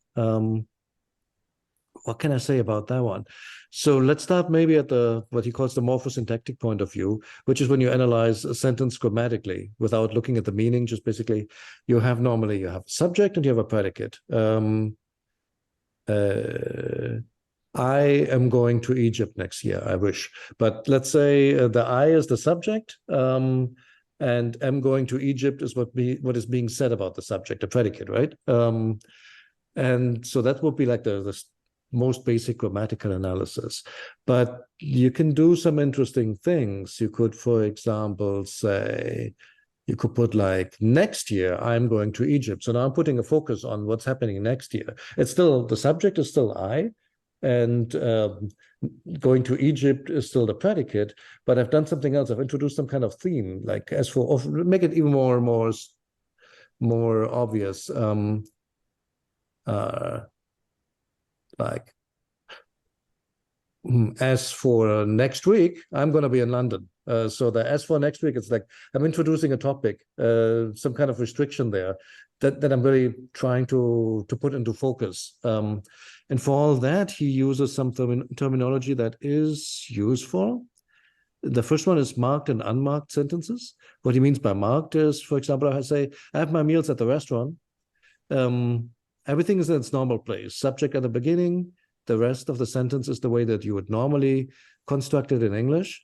S1: What can I say about that one? So let's start maybe at what he calls the morphosyntactic point of view, which is when you analyze a sentence grammatically without looking at the meaning. Just basically, you have a subject and you have a predicate. I am going to Egypt next year, I wish. But let's say the I is the subject, and am going to Egypt is what is being said about the subject, the predicate, right? And so that would be like the most basic grammatical analysis. But you can do some interesting things. You could, for example, say, you could put like, next year, I'm going to Egypt. So now I'm putting a focus on what's happening next year. It's still, the subject is still I, and going to Egypt is still the predicate, but I've done something else. I've introduced some kind of theme, like as for, or make it even more obvious. Like, as for next week, I'm going to be in London. So the as for next week, it's like I'm introducing a topic, some kind of restriction there that I'm really trying to put into focus. And for all that, he uses some terminology that is useful. The first one is marked and unmarked sentences. What he means by marked is, for example, I say, I have my meals at the restaurant. Everything is in its normal place. Subject at the beginning. The rest of the sentence is the way that you would normally construct it in English.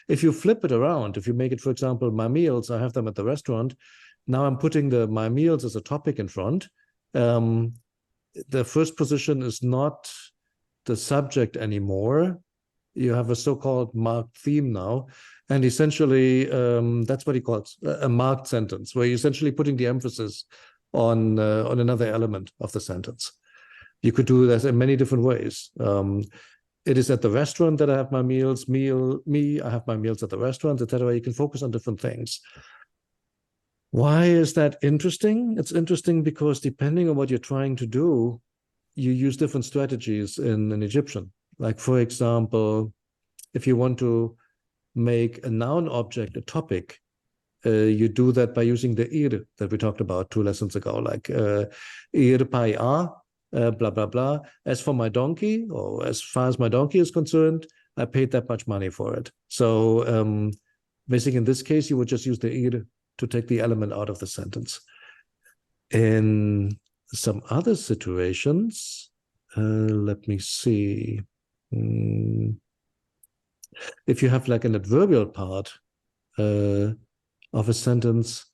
S1: If you flip it around, if you make it, for example, my meals, I have them at the restaurant. Now I'm putting my meals as a topic in front. The first position is not the subject anymore. You have a so-called marked theme now. And essentially, that's what he calls a marked sentence, where you're essentially putting the emphasis on another element of the sentence. You could do that in many different ways. It is at the restaurant that I have my meals. I have my meals at the restaurant, etc. You can focus on different things. Why is that interesting? It's interesting because depending on what you're trying to do, you use different strategies in Egyptian. Like, for example, if you want to make a noun object a topic, you do that by using the ir that we talked about 2 lessons ago, like ir pai a, blah, blah, blah. As for my donkey, or as far as my donkey is concerned, I paid that much money for it. So basically, in this case, you would just use the ir to take the element out of the sentence. In some other situations, let me see. If you have like an adverbial part of a sentence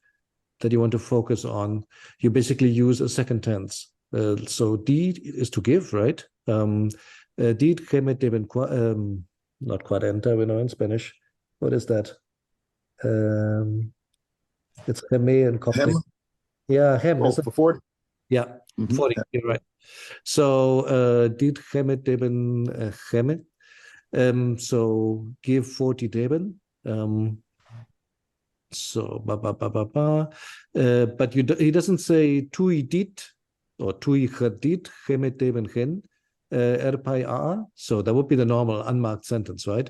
S1: that you want to focus on, you basically use a second tense. So die is to give, right? Dit gemet deben not cuarenta, we know in Spanish. What is that? It's geme in Coptic.
S2: Hem?
S1: Yeah, hem.
S2: Oh, for 40?
S1: Yeah, 40, you're right. So dit gemet deben gemet. So give 40 deben. So but he doesn't say tui dit or tui gedit gemet deben gen erpai a. So that would be the normal unmarked sentence, right?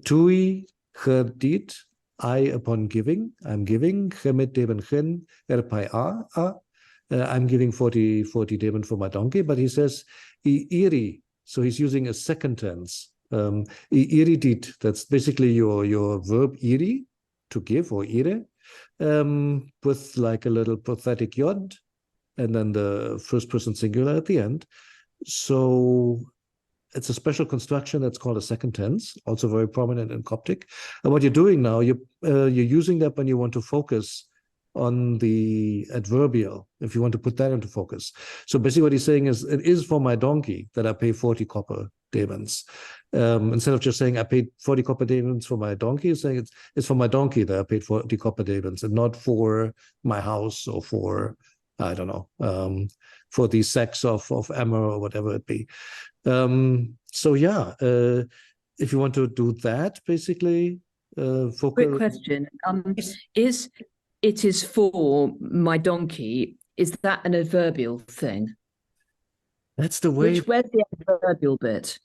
S1: Tui gedit, I upon giving, I'm giving gemet deben gen erpai a. I'm giving 40 deben for my donkey, but he says I iri. So he's using a second tense. I iri dit, that's basically your verb iri, to give, or ire, with like a little pathetic yod, and then the first person singular at the end. So it's a special construction that's called a second tense, also very prominent in Coptic. And what you're doing now, you're using that when you want to focus on the adverbial, if you want to put that into focus. So basically what he's saying is, it is for my donkey that I pay 40 copper debens. Instead of just saying I paid 40 copper debens for my donkey, he's saying it's for my donkey that I paid 40 copper debens, and not for my house, or for, I don't know, for the sacks of emmer or whatever it be. So yeah, if you want to do that, basically,
S3: Quick question. It is for my donkey. Is that an adverbial thing?
S1: That's the way.
S3: Where's the adverbial bit?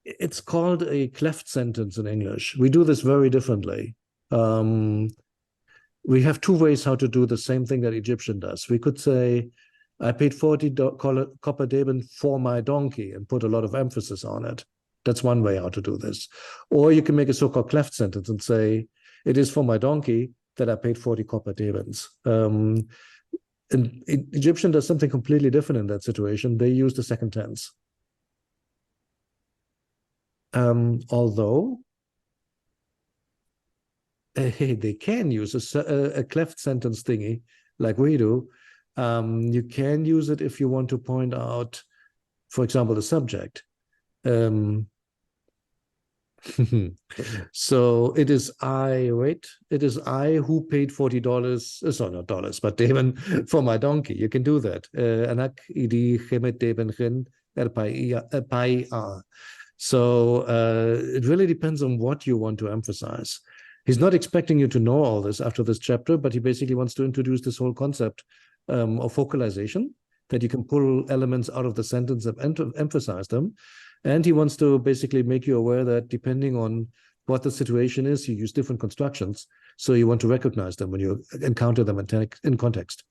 S1: It's called a cleft sentence in English. We do this very differently. We have 2 ways how to do the same thing that Egyptian does. We could say, I paid 40 copper deben for my donkey, and put a lot of emphasis on it. That's one way how to do this. Or you can make a so-called cleft sentence and say, it is for my donkey that I paid 40 copper debens. And Egyptian does something completely different in that situation. They use the second tense. Although they can use a cleft sentence thingy like we do. You can use it if you want to point out, for example, the subject. So it is I, wait, it is I who paid $40, sorry, not dollars, but deben for my donkey. You can do that. Anak idi gemet deben gen erpai a. So it really depends on what you want to emphasize. He's not expecting you to know all this after this chapter, but he basically wants to introduce this whole concept of focalization, that you can pull elements out of the sentence and emphasize them. And he wants to basically make you aware that depending on what the situation is, you use different constructions. So you want to recognize them when you encounter them in context.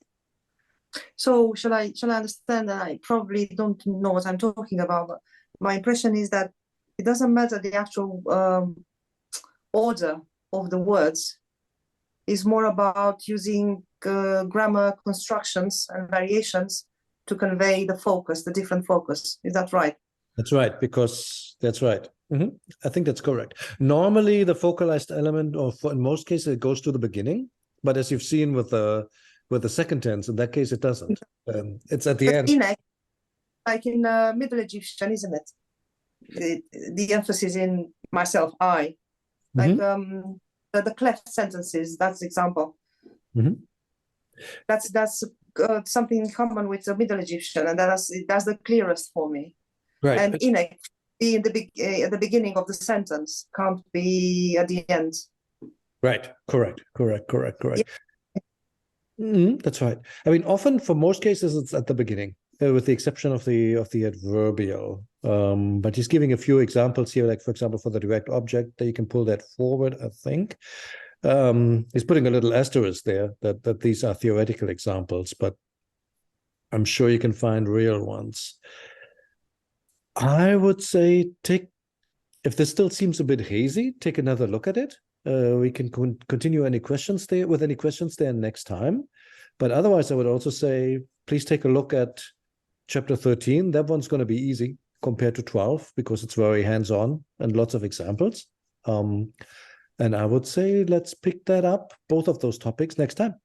S5: So shall I understand that I probably don't know what I'm talking about, but my impression is that it doesn't matter the actual order of the words. It's more about using grammar constructions and variations to convey the focus, the different focus. Is that right?
S1: That's right, because that's right. I think that's correct. Normally, the focalized element, or in most cases, it goes to the beginning. But as you've seen with the second tense, in that case, it doesn't. It's at the end.
S5: Like in Middle Egyptian, isn't it? The emphasis in myself, I. Like the cleft sentences. That's the example. That's something in common with the Middle Egyptian, and that's the clearest for me.
S1: Right.
S5: And inek be at the beginning of the sentence, can't be at the end.
S1: Right. Correct. Yeah. That's right. I mean, often for most cases, it's at the beginning, with the exception of the adverbial. But he's giving a few examples here, like for example, for the direct object, that you can pull that forward, I think. He's putting a little asterisk there that these are theoretical examples, but I'm sure you can find real ones. I would say if this still seems a bit hazy, take another look at it. We can continue any questions there next time. But otherwise, I would also say, please take a look at chapter 13. That one's going to be easy compared to 12 because it's very hands-on and lots of examples. And I would say let's pick that up, both of those topics, next time.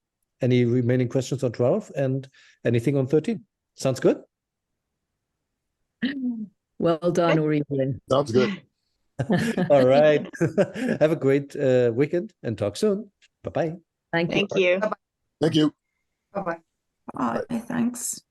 S1: Any remaining questions on 12 and anything on 13? Sounds good?
S3: Well done, or Evelyn.
S2: Sounds good.
S1: All right. Have a great weekend and talk soon. Bye-bye.
S3: Thank you.
S4: Thank you.
S2: Thank you.
S5: Bye bye.
S6: Bye. Thanks.